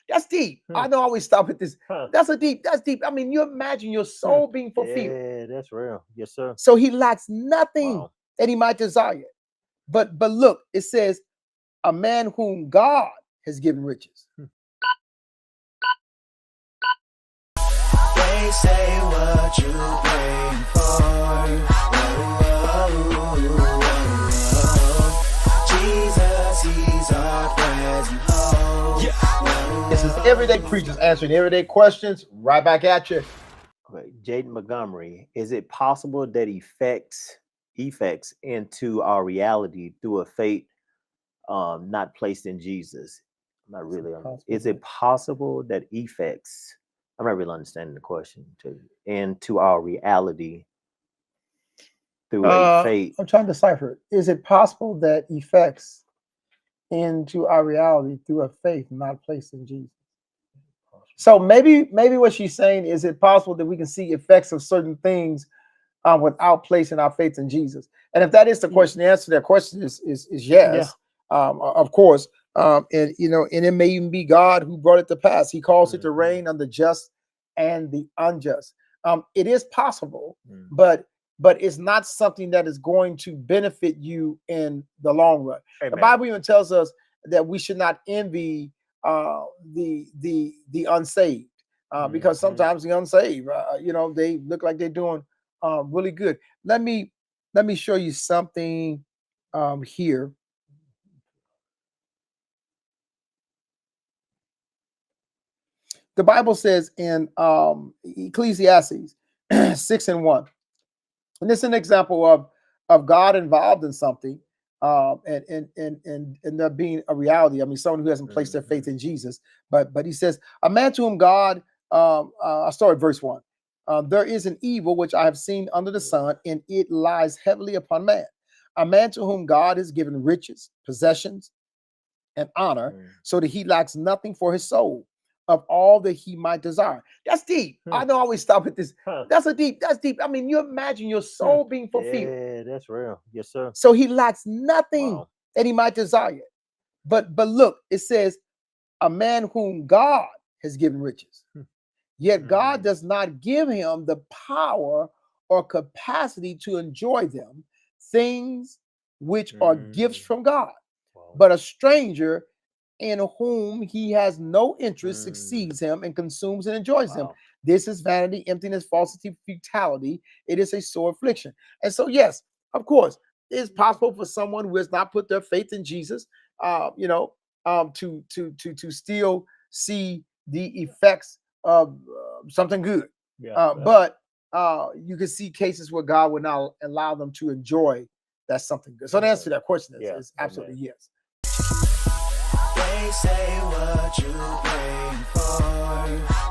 That's deep. I know I always stop at this. That's deep. I mean, you imagine your soul being fulfilled. Yeah, that's real. Yes, sir. So he lacks nothing Wow. that he might desire. But look, it says a man whom God has given riches. They say what you praying for. Jesus, he's our present hope. This is Everyday Preachers answering everyday questions. Right back at you. Okay, Jaedyn Montgomery, is it possible that effects into our reality through a faith not placed in Jesus? I'm not really. Is it possible that effects? I'm not really understanding the question. Into our reality through a faith. I'm trying to decipher it. Is it possible that effects into our reality through a faith not placed in Jesus? So maybe what she's saying is, it possible that we can see effects of certain things without placing our faith in Jesus? And if that is the question, the answer to that question is yes, of course. And it may even be God who brought it to pass. He calls it to rain on the just and the unjust. It is possible, but it's not something that is going to benefit you in the long run. Amen. The Bible even tells us that we should not envy the unsaved, because sometimes the unsaved, they look like they're doing really good. Let me show you something here. The Bible says in Ecclesiastes 6:1, and this is an example of God involved in something, and there being a reality. I mean, someone who hasn't placed their faith in Jesus, but he says, a man to whom God, I start at verse 1. There is an evil which I have seen under the sun, and it lies heavily upon man. A man to whom God has given riches, possessions, and honor, so that he lacks nothing for his soul of all that he might desire. That's deep. I know I always stop at this. That's deep. I mean, you imagine your soul being fulfilled. Yeah, that's real. Yes, sir. So he lacks nothing that he might desire. But look, it says a man whom God has given riches. Yet God does not give him the power or capacity to enjoy them, things which are gifts from God. But a stranger in whom he has no interest succeeds him and consumes and enjoys him. This is vanity, emptiness, falsity, futility. It is a sore affliction. And so, yes, of course, it is possible for someone who has not put their faith in Jesus, to still see the effects of something good. But you can see cases where God would not allow them to enjoy that something good. So the answer to that question is absolutely yes. They say what you praying for.